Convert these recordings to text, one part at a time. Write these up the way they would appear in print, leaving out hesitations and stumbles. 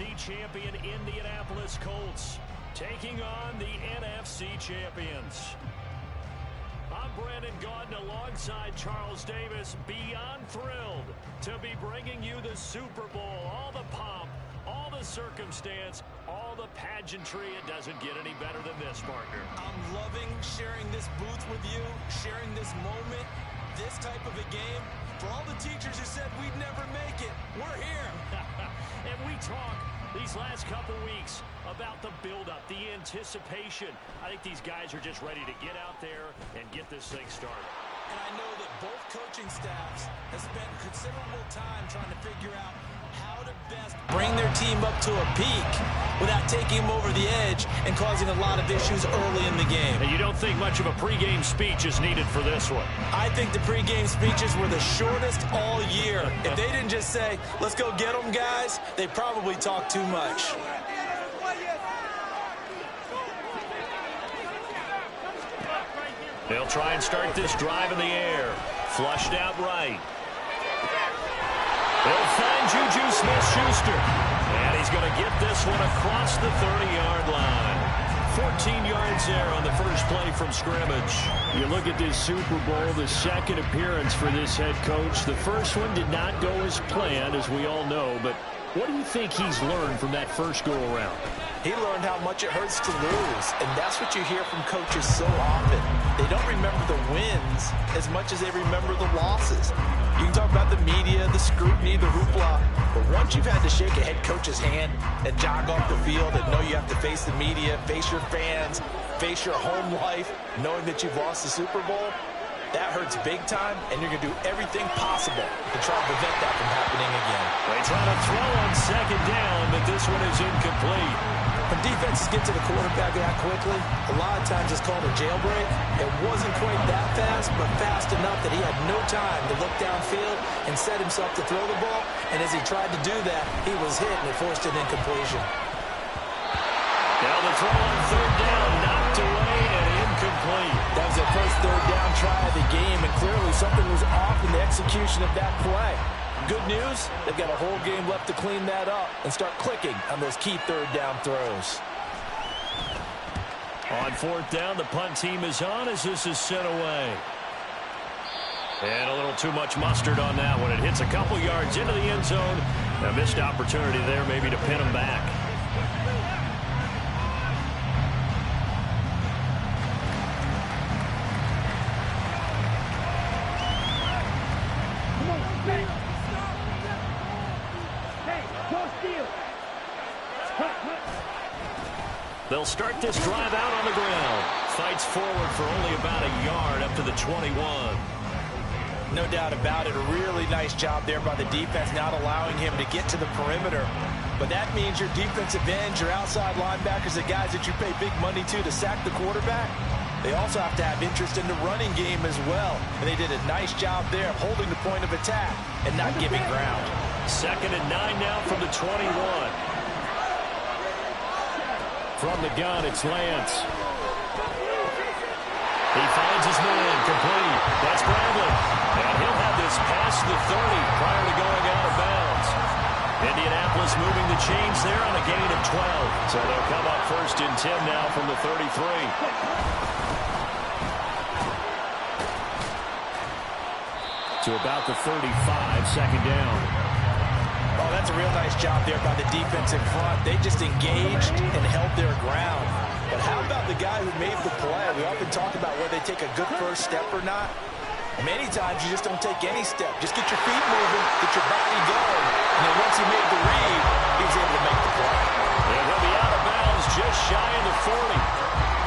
AFC champion Indianapolis Colts taking on the NFC champions. I'm Brandon Gaudin alongside Charles Davis, beyond thrilled to be bringing you the Super Bowl. All the pomp, all the circumstance, all the pageantry. It doesn't get any better than this, partner. I'm loving sharing this booth with you, sharing this moment, this type of a game. For all the teachers who said we'd never make it, we're here. And we talk these last couple weeks about the build-up, the anticipation. I think these guys are just ready to get out there and get this thing started. And I know that both coaching staffs have spent considerable time trying to figure out how to best bring their team up to a peak without taking them over the edge and causing a lot of issues early in the game. And you don't think much of a pregame speech is needed for this one? I think the pregame speeches were the shortest all year. If they didn't just say, let's go get them, guys, they probably talked too much. They'll try and start this drive in the air. Flushed out right. They'll find Juju Smith-Schuster. And he's going to get this one across the 30-yard line. 14 yards there on the first play from scrimmage. You look at this Super Bowl, the second appearance for this head coach. The first one did not go as planned, as we all know. But what do you think he's learned from that first go-around? He learned how much it hurts to lose, and that's what you hear from coaches so often. They don't remember the wins as much as they remember the losses. You can talk about the media, the scrutiny, the hoopla, but once you've had to shake a head coach's hand and jog off the field and know you have to face the media, face your fans, face your home life, knowing that you've lost the Super Bowl, that hurts big time, and you're going to do everything possible to try to prevent that from happening again. They try to throw on second down, but this one is incomplete. When defenses get to the quarterback that quickly, a lot of times it's called a jailbreak. It wasn't quite that fast, but fast enough that he had no time to look downfield and set himself to throw the ball. And as he tried to do that, he was hit and it forced an incompletion. Now the throw on third down, knocked away and incomplete. That was their first third down try of the game, and clearly something was off in the execution of that play. Good news, they've got a whole game left to clean that up and start clicking on those key third down throws. On fourth down, the punt team is on as this is sent away. And a little too much mustard on that one. It hits a couple yards into the end zone. A missed opportunity there maybe to pin them back. They'll start this drive out on the ground. Fights forward for only about a yard up to the 21. No doubt about it. A really nice job there by the defense, not allowing him to get to the perimeter. But that means your defensive ends, your outside linebackers, the guys that you pay big money to sack the quarterback, they also have to have interest in the running game as well. And they did a nice job there of holding the point of attack and not giving ground. 2nd and 9 now from the 21. From the gun, it's Lance. He finds his man, complete. That's Bradley. And he'll have this past the 30 prior to going out of bounds. Indianapolis moving the chains there on a gain of 12. So they'll come up 1st and 10 now from the 33. To about the 35, 2nd down. Oh, that's a real nice job there by the defense in front. They just engaged and held their ground. But how about the guy who made the play? We often talk about whether they take a good first step or not. Many times you just don't take any step. Just get your feet moving, get your body going. And then once he made the read, he was able to make the play. And he'll be out of bounds just shy of the 40.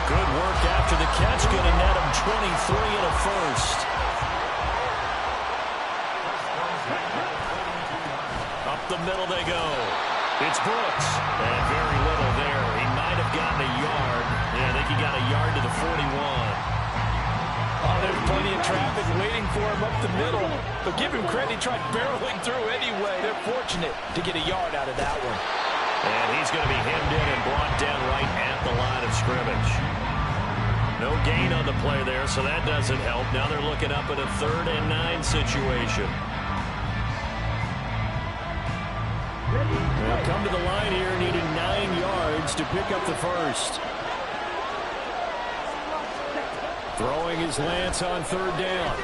Good work after the catch. Going to net him 23 and a first. Up the middle they go. It's Brooks. And very little there. He might have gotten a yard. Yeah, I think he got a yard to the 41. Oh, there's plenty of traffic waiting for him up the middle. But give him credit, he tried barreling through anyway. They're fortunate to get a yard out of that one. And he's going to be hemmed in and brought down right at the line of scrimmage. No gain on the play there, so that doesn't help. Now they're looking up at a 3rd and 9 situation. come to the line here, needing 9 yards to pick up the first. Throwing is Lance on 3rd down.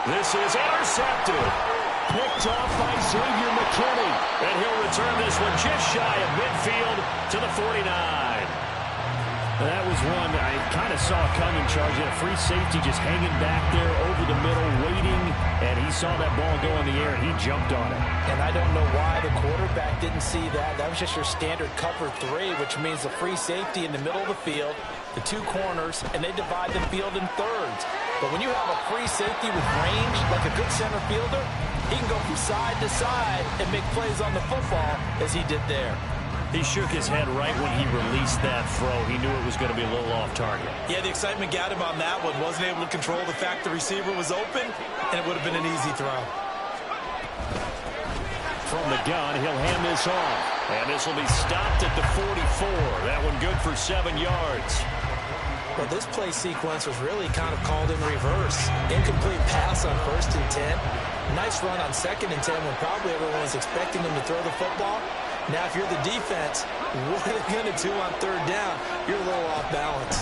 This is intercepted. Picked off by Xavier McKinney. And he'll return this one just shy of midfield to the 49. That was one I kind of saw coming, Charge. A free safety just hanging back there over the middle, waiting, and he saw that ball go in the air, and he jumped on it. And I don't know why the quarterback didn't see that. That was just your standard cover 3, which means the free safety in the middle of the field, the 2 corners, and they divide the field in thirds. But when you have a free safety with range, like a good center fielder, he can go from side to side and make plays on the football as he did there. He shook his head right when he released that throw. He knew it was going to be a little off target. Yeah, the excitement got him on that one. Wasn't able to control the fact the receiver was open, and it would have been an easy throw. From the gun, he'll hand this off. And this will be stopped at the 44. That one good for 7 yards. Well, this play sequence was really kind of called in reverse. Incomplete pass on 1st and 10. Nice run on 2nd and 10 when probably everyone was expecting him to throw the football. Now, if you're the defense, what are they going to do on 3rd down? You're a little off balance.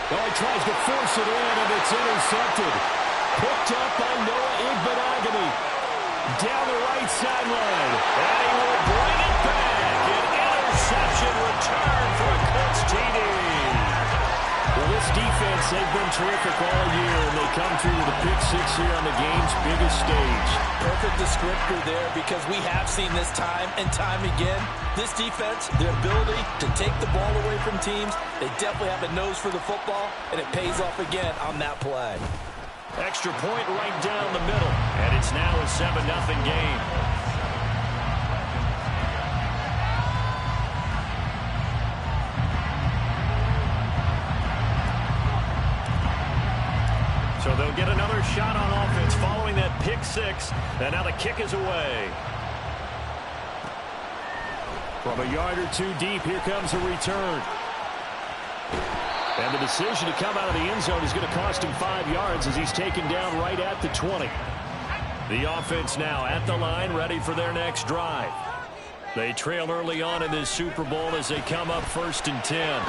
Oh, he tries to force it in, and it's intercepted. Picked up by Noah Igbenogany. Down the right sideline. And he will bring it back. An interception return for a Colts TD. Well, this defense, they've been terrific all year, and they come through with a pick 6 here on the game's biggest stage. Perfect descriptor there, because we have seen this time and time again. This defense, their ability to take the ball away from teams, they definitely have a nose for the football, and it pays off again on that play. Extra point right down the middle, and it's now a 7-0 game. So they'll get another shot on offense following that pick 6, and now the kick is away. From a yard or 2 deep, here comes a return. And the decision to come out of the end zone is going to cost him 5 yards as he's taken down right at the 20. The offense now at the line, ready for their next drive. They trail early on in this Super Bowl as they come up 1st and 10.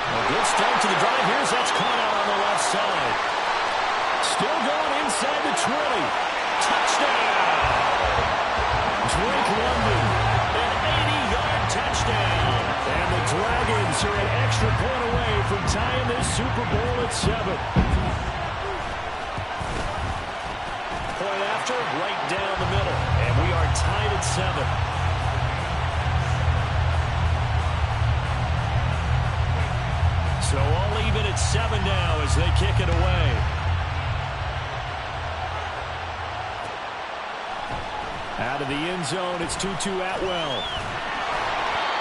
A good start to the drive. Here's that's caught out on the left side. Still going inside the 20. Touchdown! Drake London, an 80-yard touchdown. And the Dragons are an extra point away from tying this Super Bowl at 7. Point after, right down the middle. And we are tied at 7. So all even at 7 now as they kick it away. Out of the end zone, it's Tutu Atwell.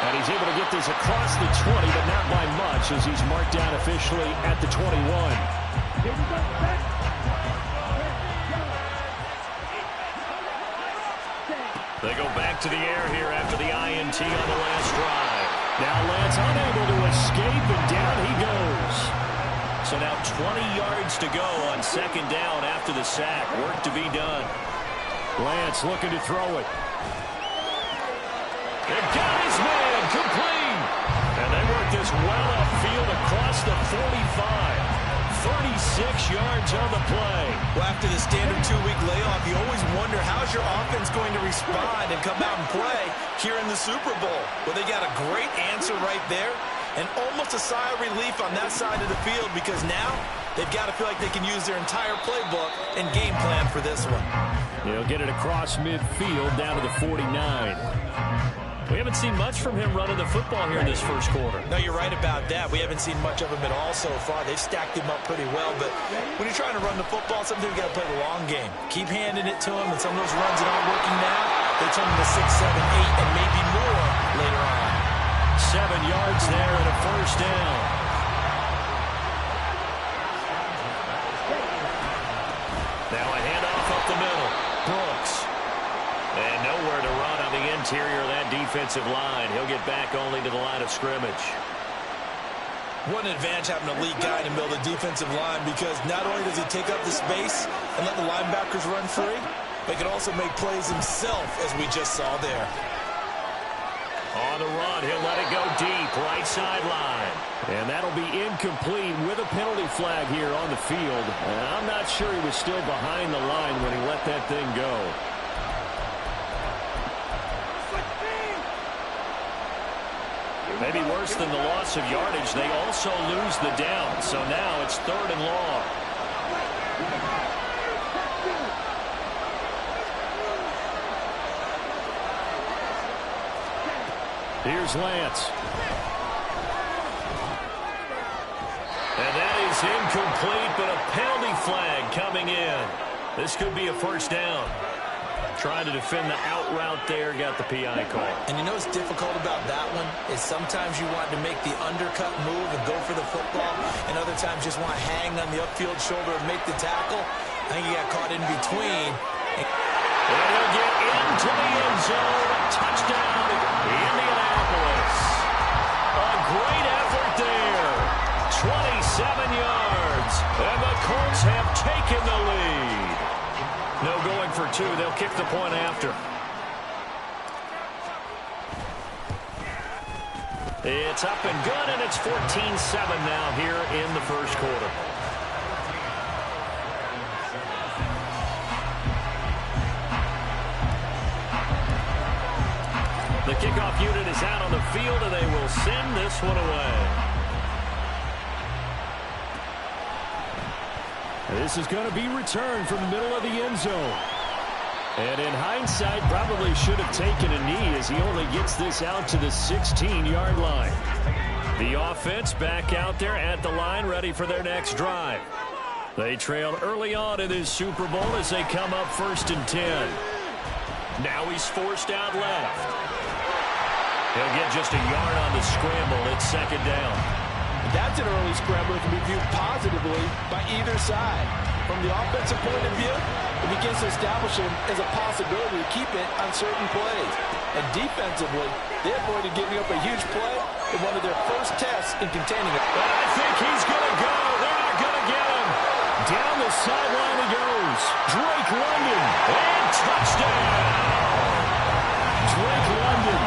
And he's able to get this across the 20, but not by much as he's marked down officially at the 21. They go back to the air here after the INT on the last drive. Now Lance unable to escape, and down he goes. So now 20 yards to go on 2nd down after the sack. Work to be done. Lance looking to throw it. They've got his man complete. And they work this well upfield across the 45. 36 yards on the play. Well, after the standard 2-week layoff, you always wonder how's your offense going to respond and come out and play here in the Super Bowl. Well, they got a great answer right there, and almost a sigh of relief on that side of the field, because now they've got to feel like they can use their entire playbook and game plan for this one. They'll get it across midfield down to the 49. We haven't seen much from him running the football here in this first quarter. No, you're right about that. We haven't seen much of him at all so far. They've stacked him up pretty well, but when you're trying to run the football, sometimes you got to play the long game. Keep handing it to him, and some of those runs that aren't working now, they turn into 6, 7, 8, and maybe more later on. 7 yards there and a first down. Now a handoff up the middle. Brooks. And nowhere to run on the interior of that defensive line. He'll get back only to the line of scrimmage. What an advantage having a lead guy in the middle of the defensive line, because not only does he take up the space and let the linebackers run free, but he can also make plays himself, as we just saw there. On the run, he'll let it go deep, right sideline. And that'll be incomplete with a penalty flag here on the field. I'm not sure he was still behind the line when he let that thing go. Maybe worse than the loss of yardage, they also lose the down. So now it's 3rd and long. Here's Lance. And that is incomplete, but a penalty flag coming in. This could be a first down. Trying to defend the out route there, got the PI call. And you know what's difficult about that one is sometimes you want to make the undercut move and go for the football, and other times just want to hang on the upfield shoulder and make the tackle. I think he got caught in between. And he'll get into the end zone. Touchdown, Indianapolis. A great effort there. 27 yards. And the Colts have taken the lead. No going for 2. They'll kick the point after. It's up and good, and it's 14-7 now here in the first quarter. The kickoff unit is out on the field, and they will send this one away. This is going to be returned from the middle of the end zone. And in hindsight, probably should have taken a knee as he only gets this out to the 16-yard line. The offense back out there at the line, ready for their next drive. They trailed early on in this Super Bowl as they come up 1st and 10. Now he's forced out left. He'll get just a yard on the scramble. It's 2nd down. That's an early scramble that can be viewed positively by either side. From the offensive point of view, it begins to establish him as a possibility to keep it on certain plays. And defensively, they avoided giving up a huge play in one of their first tests in containing it. I think he's going to go. They're not going to get him. Down the sideline he goes. Drake London. And touchdown. Drake London.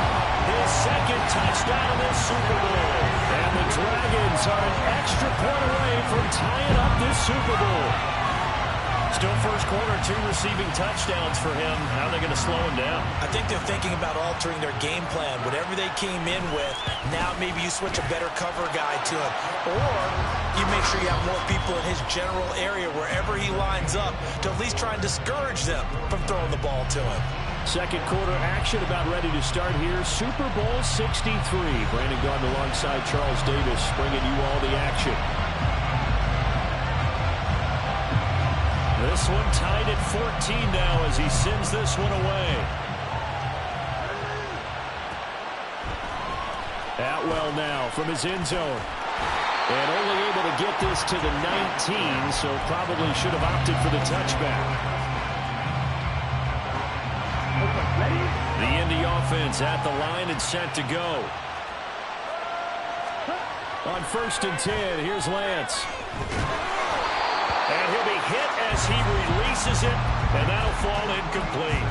His 2nd touchdown in this Super Bowl. And the Dragons are an extra point away from tying up this Super Bowl. Still first quarter, 2 receiving touchdowns for him. How are they going to slow him down? I think they're thinking about altering their game plan. Whatever they came in with, now maybe you switch a better cover guy to him. Or you make sure you have more people in his general area wherever he lines up to at least try and discourage them from throwing the ball to him. Second quarter action about ready to start here. Super Bowl 63. Brandon Gardner alongside Charles Davis bringing you all the action. This one tied at 14 now as he sends this one away. Atwell now from his end zone. And only able to get this to the 19, so probably should have opted for the touchback. The Indy offense at the line and set to go. On 1st and 10, here's Lance. And he'll be hit as he releases it, and that'll fall incomplete.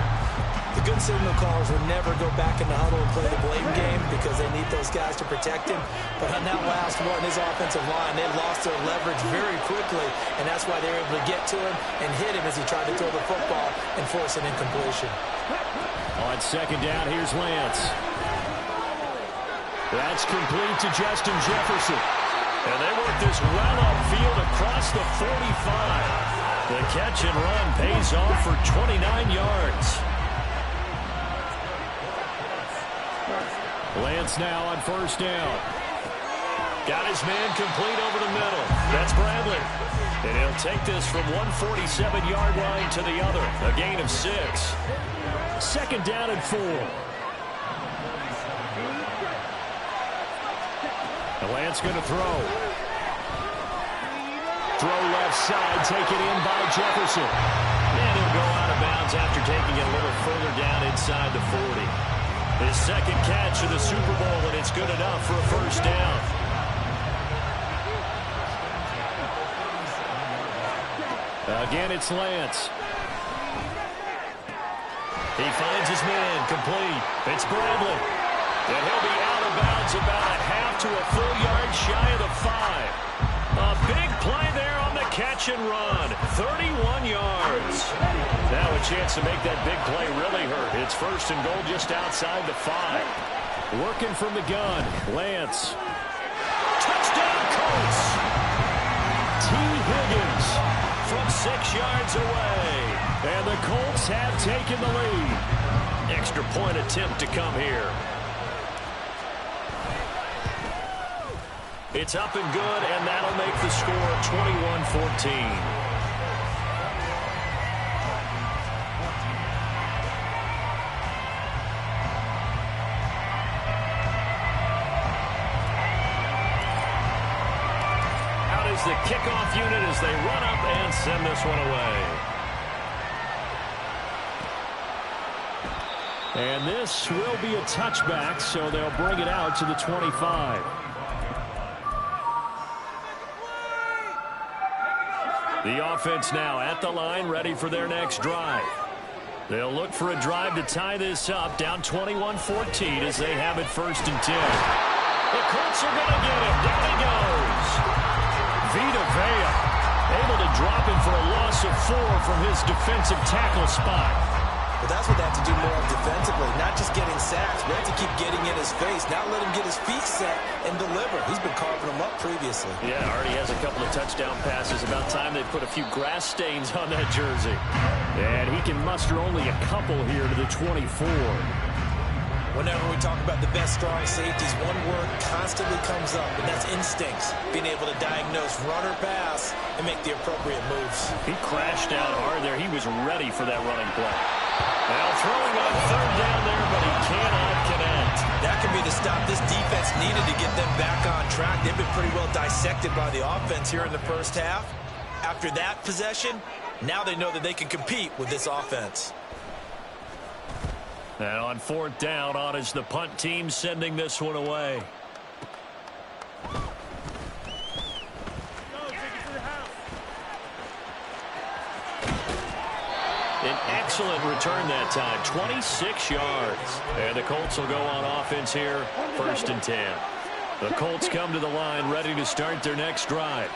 The good signal callers would never go back in the huddle and play the blame game because they need those guys to protect him. But on that last one, his offensive line, they lost their leverage very quickly, and that's why they were able to get to him and hit him as he tried to throw the football and force an incompletion. On 2nd down, here's Lance. That's complete to Justin Jefferson. And they work this well upfield across the 45. The catch and run pays off for 29 yards. Lance now on 1st down. Got his man complete over the middle. That's Bradley. And he'll take this from 147-yard line to the other. A gain of 6. 2nd down and 4. And Lance going to throw. Throw left side, taken in by Jefferson. And he'll go out of bounds after taking it a little further down inside the 40. His 2nd catch of the Super Bowl, and it's good enough for a 1st down. Again, it's Lance. He finds his man, complete. It's Bradley. And he'll be out of bounds about a half to a full yard shy of the 5. A big play there on the catch and run. 31 yards. Now a chance to make that big play really hurt. It's first and goal just outside the 5. Working from the gun, Lance. Touchdown, Colts. T. Higgins from 6 yards away. And the Colts have taken the lead. Extra point attempt to come here. It's up and good, and that'll make the score 21-14. Out is the kickoff unit as they run up and send this one away. And this will be a touchback, so they'll bring it out to the 25. The offense now at the line, ready for their next drive. They'll look for a drive to tie this up, down 21-14 as they have it first and 10. The Colts are going to get him. Down he goes. Vita Vea able to drop him for a loss of 4 from his defensive tackle spot. But that's what they have to do more of defensively, not just getting sacks, but have to keep getting in his face, not let him get his feet set and deliver. He's been carving them up previously. Yeah, already has a couple of touchdown passes. About time they put a few grass stains on that jersey. And he can muster only a couple here to the 24. Whenever we talk about the best strong safeties, one word constantly comes up, and that's instincts. Being able to diagnose run or pass and make the appropriate moves. He crashed out hard there. He was ready for that running play. Now throwing on third down there, but he cannot connect. That could be the stop this defense needed to get them back on track. They've been pretty well dissected by the offense here in the first half. After that possession, now they know that they can compete with this offense. And on fourth down, on is the punt team sending this one away. An excellent return that time, 26 yards. And the Colts will go on offense here, first and 10. The Colts come to the line ready to start their next drive.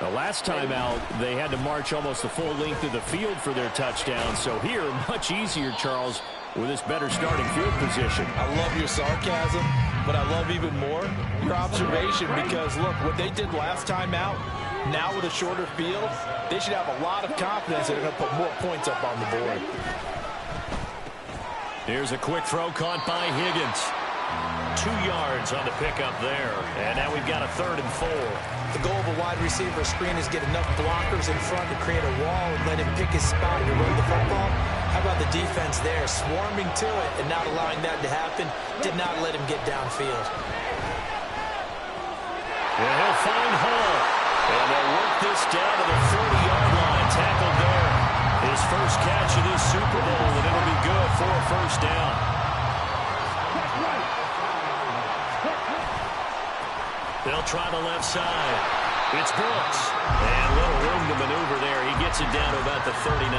The last time out, they had to march almost the full length of the field for their touchdown. So here, much easier, Charles, with this better starting field position. I love your sarcasm, but I love even more your observation because, look, what they did last time out, now with a shorter field, they should have a lot of confidence that they're going to put more points up on the board. Here's a quick throw caught by Higgins. 2 yards on the pickup there. And now we've got a 3rd and 4. The goal of a wide receiver screen is get enough blockers in front to create a wall and let him pick his spot to run the football. How about the defense there, swarming to it and not allowing that to happen, did not let him get downfield. And he'll find Hall. And they'll work this down to the 40-yard line. Tackled there. His first catch of this Super Bowl, and it'll be good for a first down. They'll try the left side. It's Brooks. And a little room to maneuver there. He gets it down to about the 39.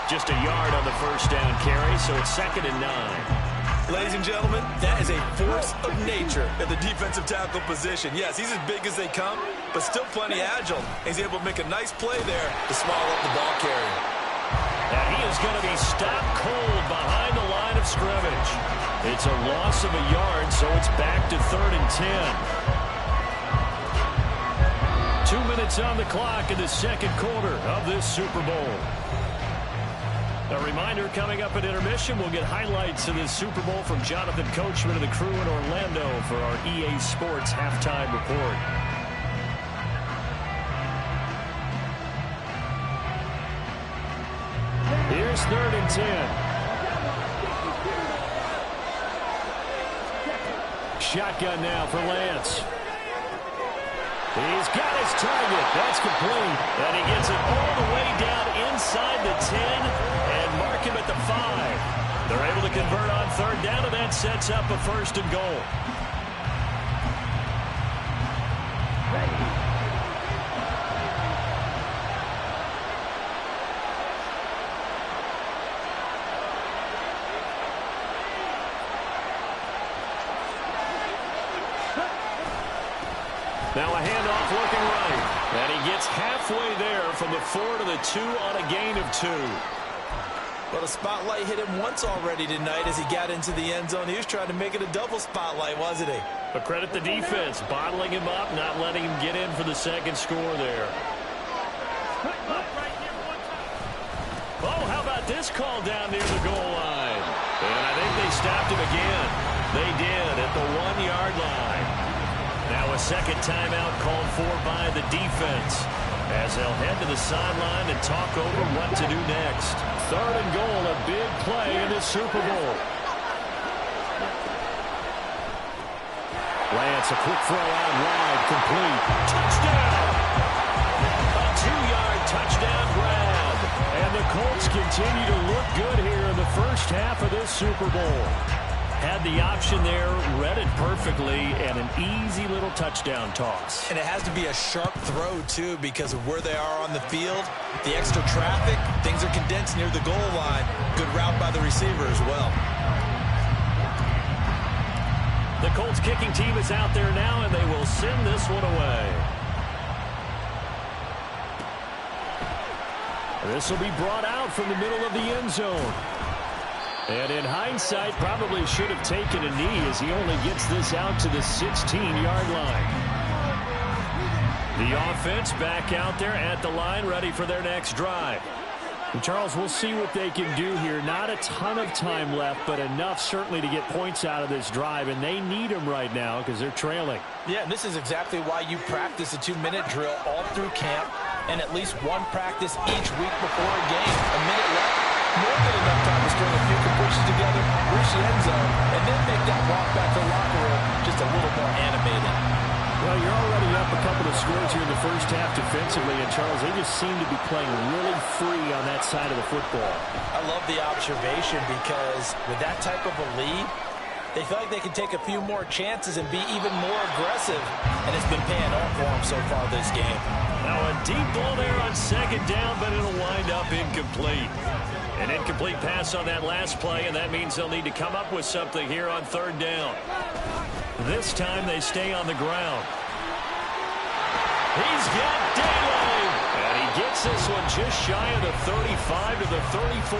Just a yard on the first down carry, so it's 2nd and 9. Ladies and gentlemen, that is a force of nature at the defensive tackle position. Yes, he's as big as they come, but still plenty agile. He's able to make a nice play there to swallow up the ball carrier. And he is going to be stopped cold behind the line of scrimmage. It's a loss of a yard, so it's back to 3rd and 10. 2 minutes on the clock in the second quarter of this Super Bowl. A reminder, coming up at intermission, we'll get highlights of this Super Bowl from Jonathan Coachman and the crew in Orlando for our EA Sports halftime report. Here's 3rd and 10. Shotgun now for Lance. He's got his target. That's complete. And he gets it all the way down inside the 10 and mark him at the 5. They're able to convert on 3rd down, and that sets up a 1st and goal. Now a handoff looking right. And he gets halfway there from the 4 to the 2 on a gain of 2. Well, the spotlight hit him once already tonight as he got into the end zone. He was trying to make it a double spotlight, wasn't he? But credit the defense, bottling him up, not letting him get in for the second score there. Oh, how about this call down near the goal line? And I think they stopped him again. They did at the 1-yard line. Now a second timeout called for by the defense as they'll head to the sideline and talk over what to do next. 3rd and goal, a big play in the Super Bowl. Lance, a quick throw out wide, complete. Touchdown! A 2-yard touchdown grab. And the Colts continue to look good here in the first half of this Super Bowl. Had the option there, read it perfectly, and an easy little touchdown toss. And it has to be a sharp throw, too, because of where they are on the field. The extra traffic, things are condensed near the goal line. Good route by the receiver as well. The Colts kicking team is out there now, and they will send this one away. This will be brought out from the middle of the end zone. And in hindsight, probably should have taken a knee as he only gets this out to the 16-yard line. The offense back out there at the line, ready for their next drive. And Charles, we'll see what they can do here. Not a ton of time left, but enough certainly to get points out of this drive, and they need them right now because they're trailing. Yeah, and this is exactly why you practice a 2-minute drill all through camp and at least one practice each week before a game. A minute left, more than enough time to string a few completions together, reach the end zone, and then make that walk back to the locker room just a little more animated. Well, you're already up a couple of scores here in the first half defensively, and Charles, they just seem to be playing really free on that side of the football. I love the observation because with that type of a lead, they feel like they can take a few more chances and be even more aggressive, and it's been paying off for them so far this game. Now a deep ball there on second down, but it'll wind up incomplete. An incomplete pass on that last play, and that means they'll need to come up with something here on 3rd down. This time they stay on the ground. He's got Daly, and he gets this one just shy of the 35 to the 34.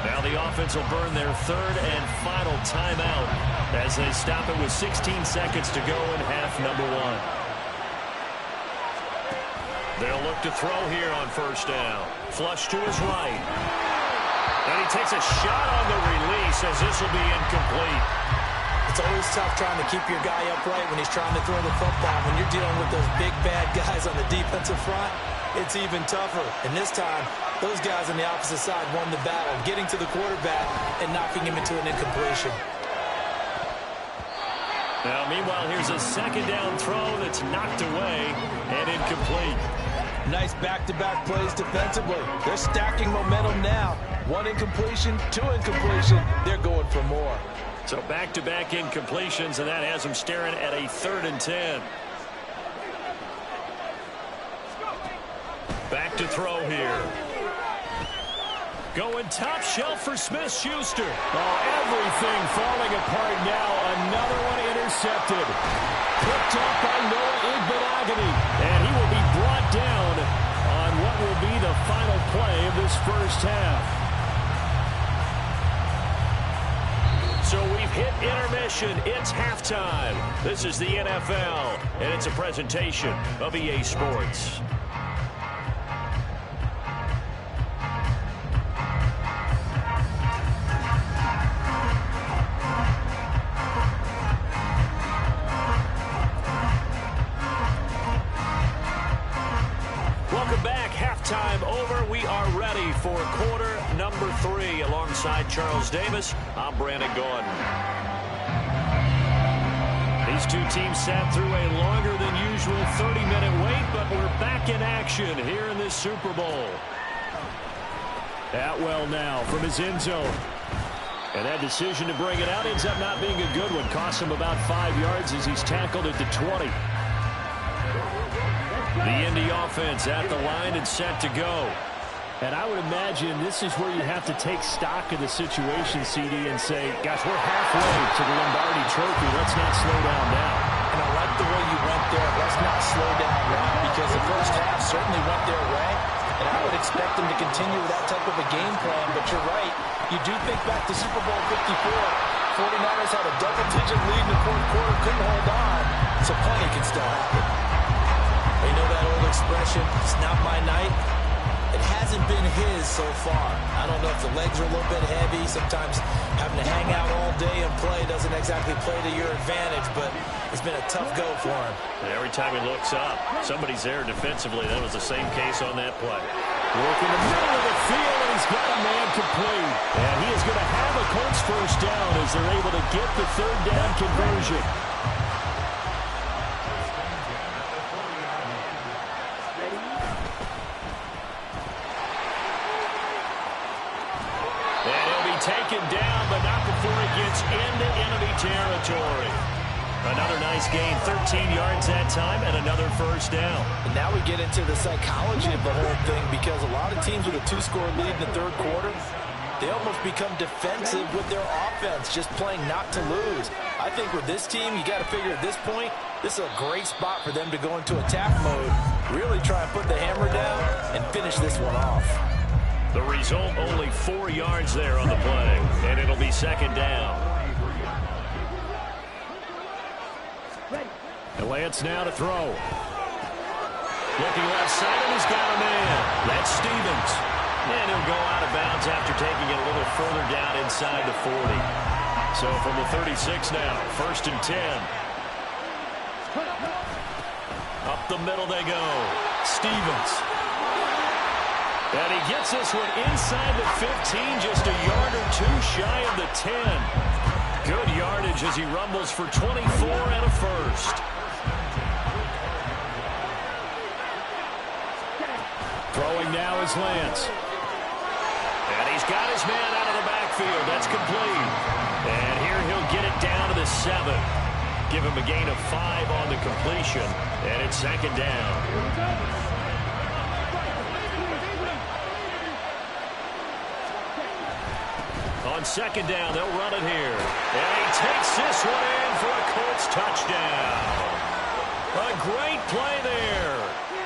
Now the offense will burn their 3rd and final timeout as they stop it with 16 seconds to go in half number 1. They'll look to throw here on 1st down. Flush to his right. And he takes a shot on the release as this will be incomplete. It's always tough trying to keep your guy upright when he's trying to throw the football. When you're dealing with those big, bad guys on the defensive front, it's even tougher. And this time, those guys on the opposite side won the battle, getting to the quarterback and knocking him into an incompletion. Now, meanwhile, here's a 2nd down throw that's knocked away and incomplete. Nice back-to-back plays defensively. They're stacking momentum now. 1 incompletion, 2 incompletion. They're going for more. So back-to-back incompletions, and that has them staring at a 3rd and 10. Back to throw here. Going top shelf for Smith-Schuster. Oh, everything falling apart now. Another one intercepted. Picked up by Noah Igbenogany. And he will be brought down on what will be the final play of this first half. So we've hit intermission. It's halftime. This is the NFL, and it's a presentation of EA Sports. Welcome back. Halftime over. We are ready for quarter number 3. Alongside Charles Davis, I'm Brandon Gordon. These two teams sat through a longer than usual 30-minute wait, but we're back in action here in this Super Bowl. Atwell now from his end zone. And that decision to bring it out ends up not being a good one. Costs him about 5 yards as he's tackled at the 20. The Indy offense at the line and set to go. And I would imagine this is where you have to take stock of the situation, CD, and say, gosh, we're halfway to the Lombardi Trophy. Let's not slow down now. And I like the way you went there. Let's not slow down now, because the first half certainly went their way, and I would expect them to continue with that type of a game plan. But you're right. You do think back to Super Bowl 54. 49ers had a double-digit lead in the fourth quarter, couldn't hold on, so plenty can still happen. You know that old expression, it's not my night? It hasn't been his so far. I don't know if the legs are a little bit heavy. Sometimes having to hang out all day and play doesn't exactly play to your advantage, but it's been a tough go for him. And every time he looks up, somebody's there defensively. That was the same case on that play. Work in the middle of the field, and he's got a man complete. And he is going to have a Colts first down as they're able to get the third down conversion. Taken down, but not before he gets into enemy territory. Another nice gain, 13 yards that time, and another first down. And now we get into the psychology of the whole thing, because a lot of teams with a two-score lead in the third quarter, they almost become defensive with their offense, just playing not to lose. I think with this team, you got to figure at this point, this is a great spot for them to go into attack mode, really try and put the hammer down and finish this one off. The result, only 4 yards there on the play, and it'll be second down. And Lance now to throw. Looking left side, and he's got a man. That's Stevens. And he'll go out of bounds after taking it a little further down inside the 40. So from the 36 now, 1st and 10. Up the middle they go. Stevens. And he gets this one inside the 15, just a yard or two shy of the 10. Good yardage as he rumbles for 24 and a first. Throwing now is Lance. And he's got his man out of the backfield. That's complete. And here he'll get it down to the 7. Give him a gain of 5 on the completion. And it's second down. On second down, they'll run it here. And he takes this one in for a Colts touchdown. A great play there.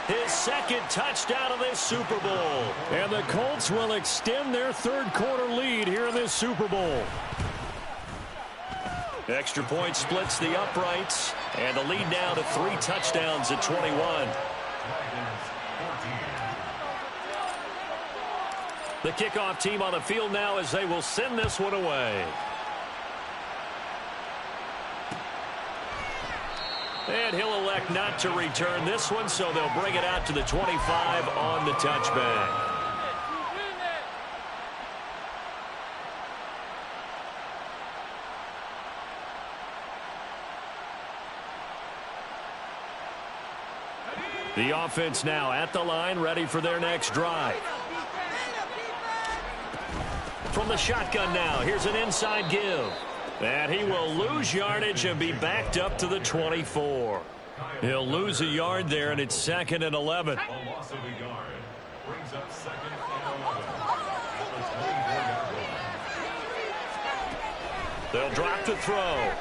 His second touchdown of this Super Bowl. And the Colts will extend their third quarter lead here in this Super Bowl. Extra point splits the uprights. And the lead now to 3 touchdowns at 21. The kickoff team on the field now as they will send this one away. And he'll elect not to return this one, so they'll bring it out to the 25 on the touchback. The offense now at the line, ready for their next drive. From the shotgun now, here's an inside give. And he will lose yardage and be backed up to the 24. He'll lose a yard there, and it's 2nd and 11. They'll drop the throw.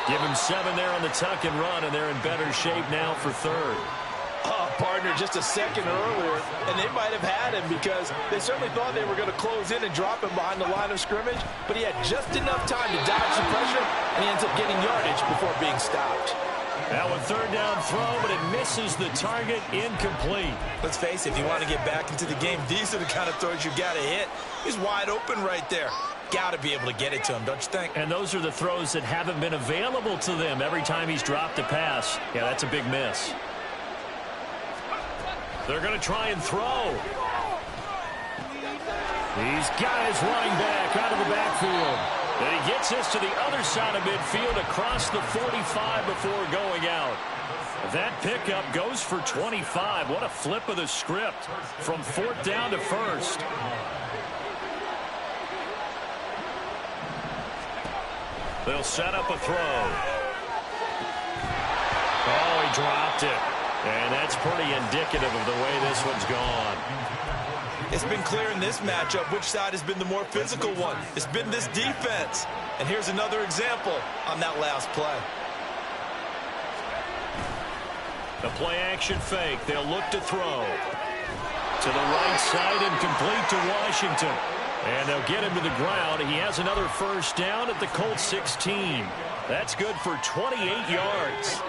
Give him 7 there on the tuck and run, and they're in better shape now for third. Partner just a second earlier, and they might have had him because they certainly thought they were going to close in and drop him behind the line of scrimmage, but he had just enough time to dodge the pressure, and he ends up getting yardage before being stopped. Now a third down throw, but it misses the target, incomplete. Let's face it, if you want to get back into the game, these are the kind of throws you got to hit. He's wide open right there. Got to be able to get it to him, don't you think? And those are the throws that haven't been available to them every time he's dropped a pass. Yeah, that's a big miss. They're going to try and throw. He's got his running back out of the backfield. And he gets this to the other side of midfield across the 45 before going out. That pickup goes for 25. What a flip of the script from 4th down to 1st. They'll set up a throw. Oh, he dropped it. And that's pretty indicative of the way this one's gone. It's been clear in this matchup which side has been the more physical one. It's been this defense. And here's another example on that last play. The play-action fake. They'll look to throw. To the right side and complete to Washington. And they'll get him to the ground. He has another first down at the Colts 16. That's good for 28 yards.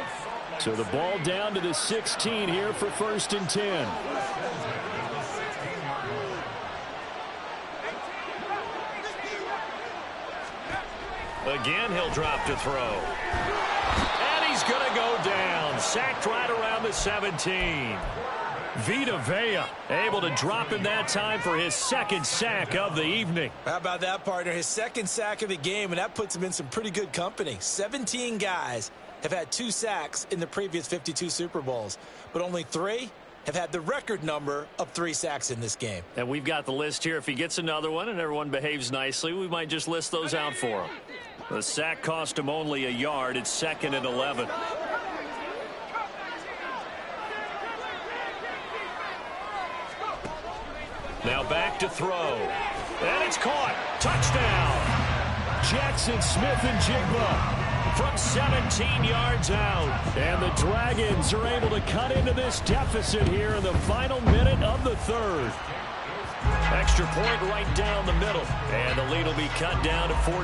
So the ball down to the 16 here for 1st and 10. Again, he'll drop to throw. And he's going to go down. Sacked right around the 17. Vita Vea able to drop him that time for his 2nd sack of the evening. How about that, partner? His 2nd sack of the game, and that puts him in some pretty good company. 17 guys have had 2 sacks in the previous 52 Super Bowls, but only 3 have had the record number of 3 sacks in this game. And we've got the list here. If he gets another one and everyone behaves nicely, we might just list those out for him. The sack cost him only a yard. It's 2nd and 11. Now back to throw. And it's caught. Touchdown. Jackson Smith and Jigba from 17 yards out. And the Dragons are able to cut into this deficit here in the final minute of the 3rd. Extra point right down the middle. And the lead will be cut down to 14.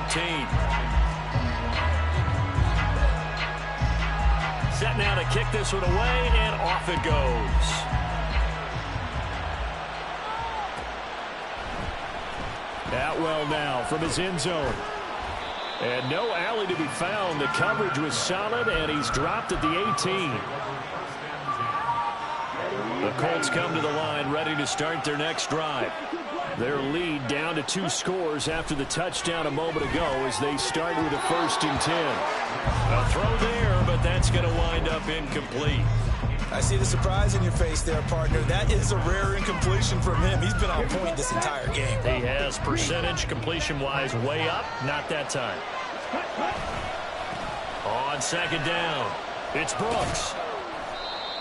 Set now to kick this one away, and off it goes. Atwell now from his end zone. And no alley to be found. The coverage was solid, and he's dropped at the 18. The Colts come to the line ready to start their next drive. Their lead down to 2 scores after the touchdown a moment ago as they start with a 1st and 10. A throw there, but that's going to wind up incomplete. I see the surprise in your face there, partner. That is a rare incompletion from him. He's been on point this entire game. He has percentage completion-wise way up. Not that time. On 2nd down, it's Brooks.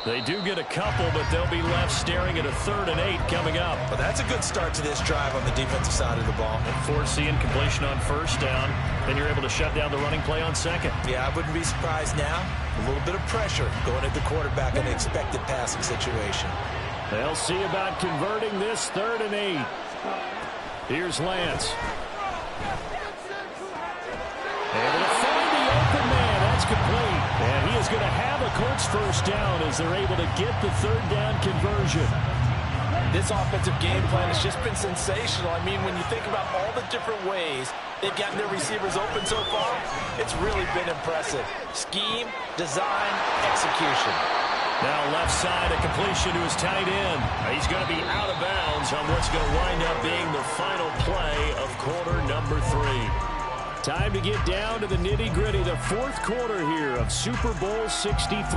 They do get a couple, but they'll be left staring at a 3rd and 8 coming up. Well, that's a good start to this drive on the defensive side of the ball. And force the incompletion on 1st down. Then you're able to shut down the running play on 2nd. Yeah, I wouldn't be surprised now. A little bit of pressure going at the quarterback in an expected passing situation. They'll see about converting this 3rd and 8. Here's Lance. Able to find the open man. That's complete. And he is going to have a Colts first down as they're able to get the 3rd down conversion. This offensive game plan has just been sensational. I mean, when you think about all the different ways they've gotten their receivers open so far, it's really been impressive. Scheme, design, execution. Now left side, a completion to his tight end. He's going to be out of bounds on what's going to wind up being the final play of quarter number 3. Time to get down to the nitty-gritty, the 4th quarter here of Super Bowl 63.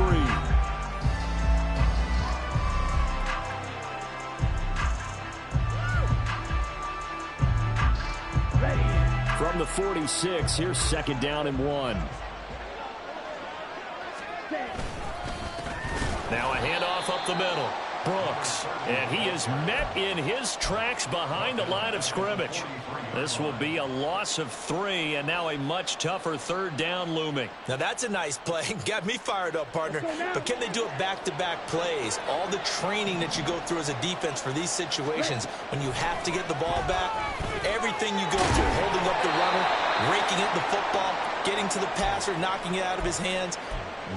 From the 46, here's 2nd down and 1. Now a handoff up the middle. Brooks, and he is met in his tracks behind the line of scrimmage. This will be a loss of 3, and now a much tougher 3rd down looming. Now that's a nice play. Got me fired up, partner. But can they do it back-to-back plays? All the training that you go through as a defense for these situations, when you have to get the ball back, everything you go through, holding up the runner, raking at the football, getting to the passer, knocking it out of his hands,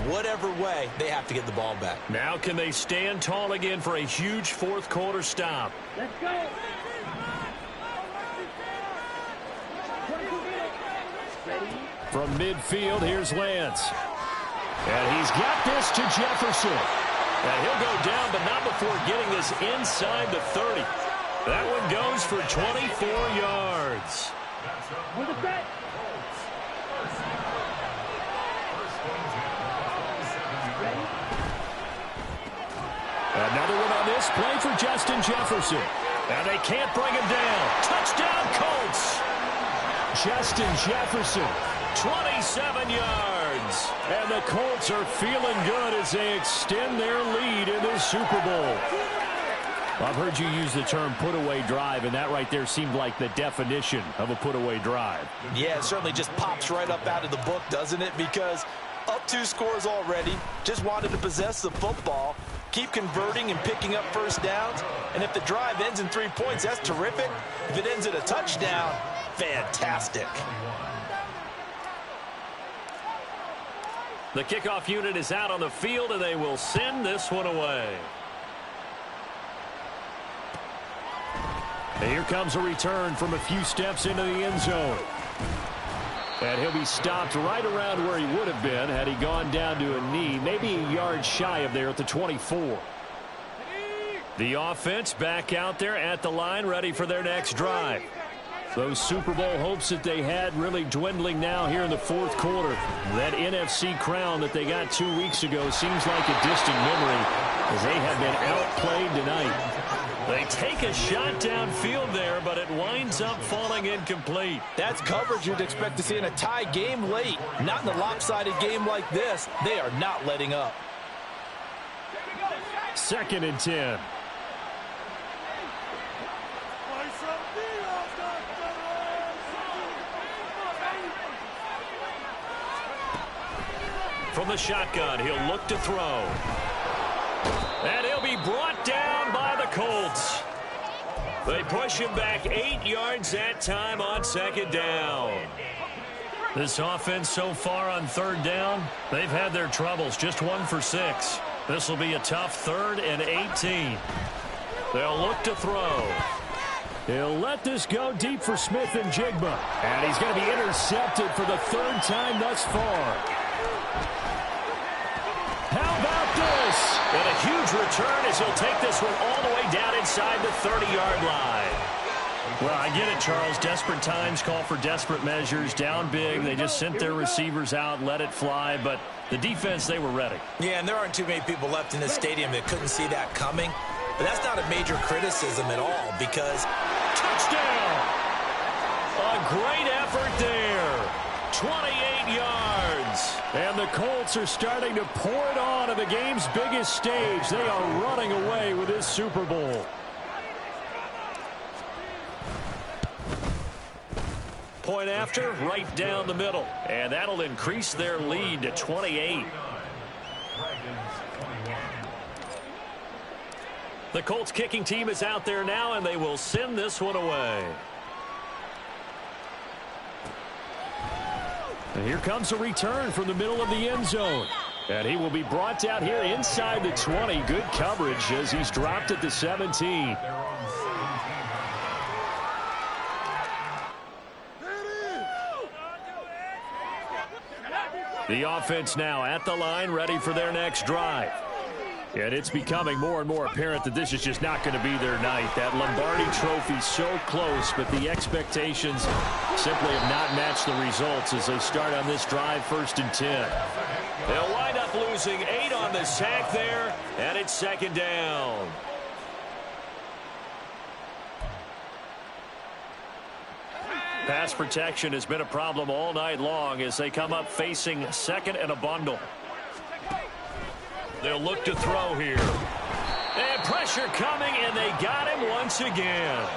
whatever way, they have to get the ball back. Now can they stand tall again for a huge 4th quarter stop? Let's go. From midfield, here's Lance. And he's got this to Jefferson. And he'll go down, but not before getting this inside the 30. That one goes for 24 yards. Another one on this play for Justin Jefferson. And they can't bring him down. Touchdown, Colts. Justin Jefferson, 27 yards. And the Colts are feeling good as they extend their lead in the Super Bowl. I've heard you use the term put-away drive, and that right there seemed like the definition of a put-away drive. Yeah, it certainly just pops right up out of the book, doesn't it? Because up 2 scores already, just wanted to possess the football, keep converting and picking up first downs. And if the drive ends in 3 points, that's terrific. If it ends in a touchdown, fantastic. The kickoff unit is out on the field, and they will send this one away. And here comes a return from a few steps into the end zone. And he'll be stopped right around where he would have been had he gone down to a knee, maybe a yard shy of there at the 24. The offense back out there at the line, ready for their next drive. Those Super Bowl hopes that they had really dwindling now here in the fourth quarter. That NFC crown that they got 2 weeks ago seems like a distant memory as they have been outplayed tonight. They take a shot downfield there, but it winds up falling incomplete. That's coverage you'd expect to see in a tie game late. Not in a lopsided game like this. They are not letting up. 2nd and 10. From the shotgun, he'll look to throw. And he'll be brought down by the Colts. They push him back 8 yards that time on 2nd down. This offense so far on 3rd down, they've had their troubles. Just 1 for 6. This will be a tough 3rd and 18. They'll look to throw. He'll let this go deep for Smith and Jigba. And he's going to be intercepted for the 3rd time thus far. How about this? And a huge return as he'll take this one all the way down inside the 30-yard line. Well, I get it, Charles. Desperate times call for desperate measures. Down big. They just sent their receivers out and let it fly. But the defense, they were ready. Yeah, and there aren't too many people left in this stadium that couldn't see that coming. But that's not a major criticism at all because... Touchdown! A great effort there. 28 yards. And the Colts are starting to pour it on at the game's biggest stage. They are running away with this Super Bowl. Point after, right down the middle. And that'll increase their lead to 28. The Colts kicking team is out there now, and they will send this one away. And here comes a return from the middle of the end zone. And he will be brought down here inside the 20. Good coverage as he's dropped at the 17. The offense now at the line, ready for their next drive. And it's becoming more and more apparent that this is just not going to be their night. That Lombardi trophy so close, but the expectations simply have not matched the results as they start on this drive 1st and 10. They'll wind up losing 8 on the sack there, and it's 2nd down. Pass protection has been a problem all night long as they come up facing 2nd and a bundle. They'll look to throw here. And pressure coming, and they got him once again.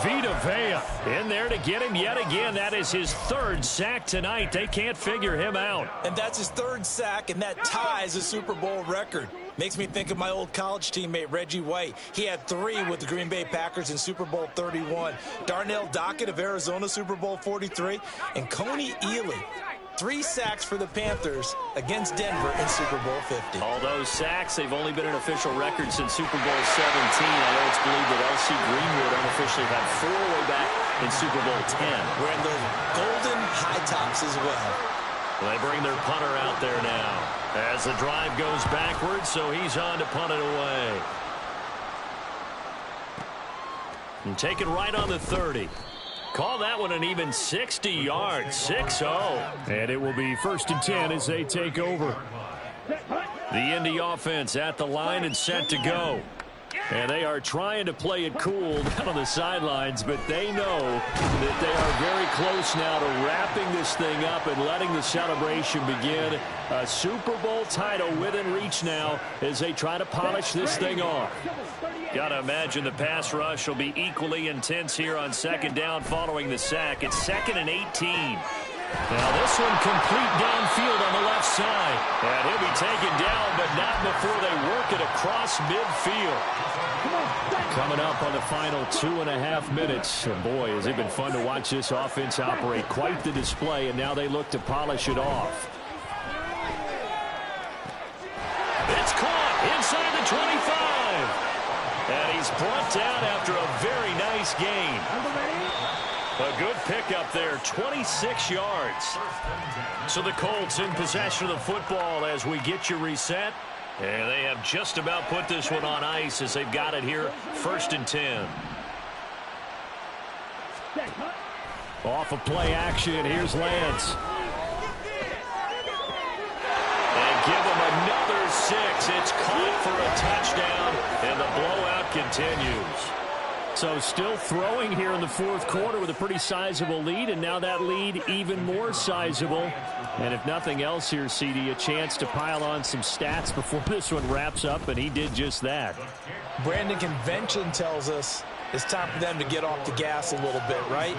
Vita Vea in there to get him yet again. That is his 3rd sack tonight. They can't figure him out. And that's his 3rd sack, and that ties a Super Bowl record. Makes me think of my old college teammate, Reggie White. He had 3 with the Green Bay Packers in Super Bowl 31. Darnell Dockett of Arizona, Super Bowl 43. And Coney Ealy, 3 sacks for the Panthers against Denver in Super Bowl 50. All those sacks, they've only been an official record since Super Bowl 17. I know it's believed that L.C. Greenwood unofficially had 4 way back in Super Bowl 10. Wearing those golden high tops as well. They bring their punter out there now as the drive goes backwards, so he's on to punt it away. And take it right on the 30. Call that one an even 60 yards, 6-0. And it will be 1st and 10 as they take over. The Indy offense at the line and set to go. And they are trying to play it cool down on the sidelines, but they know that they are very close now to wrapping this thing up and letting the celebration begin. A Super Bowl title within reach now as they try to polish this thing off. Got to imagine the pass rush will be equally intense here on second down following the sack. It's 2nd and 18. Now this one complete downfield on the left side. And he'll be taken down, but not before they work it across midfield. Coming up on the final 2.5 minutes. And boy, has it been fun to watch this offense operate. Quite the display, and now they look to polish it off. It's caught inside the 25. And he's brought down after a very nice gain. A good pickup there, 26 yards. So the Colts in possession of the football as we get you reset. And they have just about put this one on ice as they've got it here, 1st and 10. Off of play action, here's Lance. And give him another 6. It's caught for a touchdown, and the blowout continues. So still throwing here in the 4th quarter with a pretty sizable lead, and now that lead even more sizable. And if nothing else here, CD, a chance to pile on some stats before this one wraps up, and he did just that. Brandon, convention tells us it's time for them to get off the gas a little bit, right?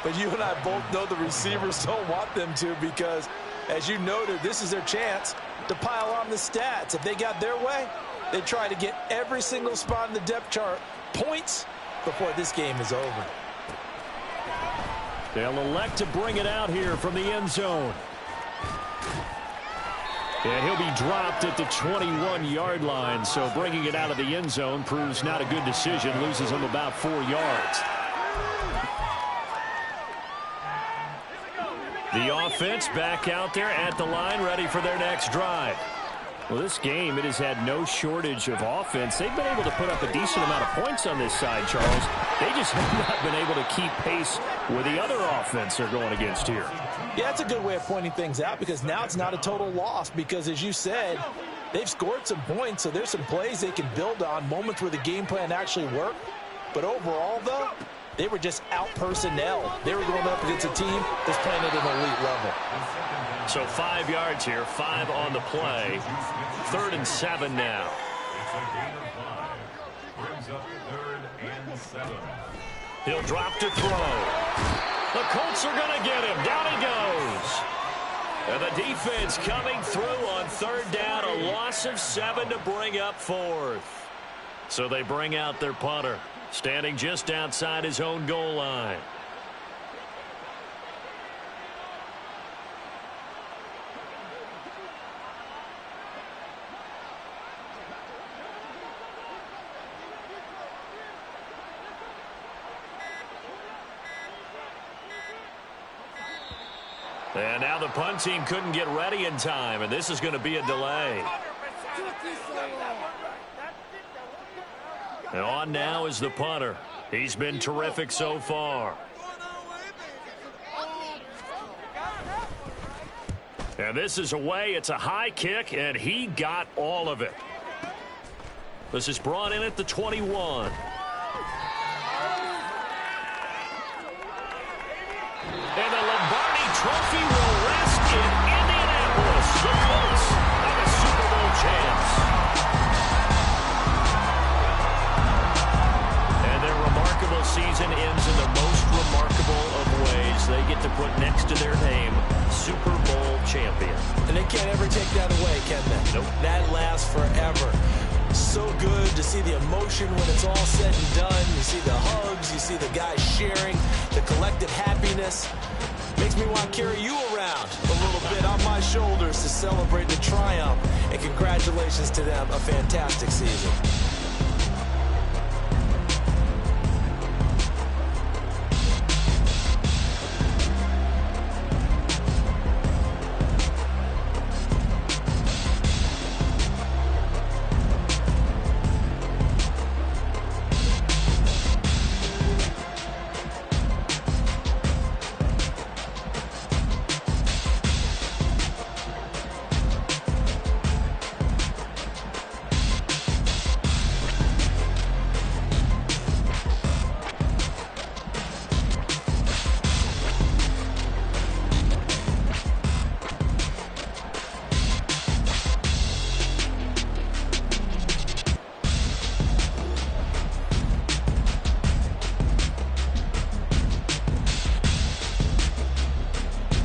But you and I both know the receivers don't want them to because, as you noted, this is their chance to pile on the stats. If they got their way, they try to get every single spot in the depth chart points before this game is over. They'll elect to bring it out here from the end zone. And he'll be dropped at the 21-yard line, so bringing it out of the end zone proves not a good decision, loses him about 4 yards. The offense back out there at the line, ready for their next drive. Well, this game, it has had no shortage of offense. They've been able to put up a decent amount of points on this side, Charles. They just have not been able to keep pace with the other offense they're going against here. Yeah, that's a good way of pointing things out because now it's not a total loss because, as you said, they've scored some points, so there's some plays they can build on, moments where the game plan actually worked. But overall, though, they were just out-personnel. They were going up against a team that's playing at an elite level. So 5 yards here, 5 on the play. 3rd and 7 now. He'll drop to throw. The Colts are going to get him. Down he goes. And the defense coming through on 3rd down. A loss of 7 to bring up 4th. So they bring out their punter, standing just outside his own goal line. And now the punt team couldn't get ready in time, and this is going to be a delay. And on now is the punter. He's been terrific so far. And this is away. It's a high kick, and he got all of it. This is brought in at the 21. And the Lombardi Trophy will rest in Indianapolis. The Colts are the Super Bowl champs. And their remarkable season ends in the most remarkable of ways. They get to put next to their name, Super Bowl champion. And they can't ever take that away, can they? Nope. That lasts forever. So good to see the emotion when it's all said and done. You see the hugs, you see the guys sharing, the collective happiness. Makes me want to carry you around a little bit on my shoulders to celebrate the triumph. And congratulations to them, a fantastic season.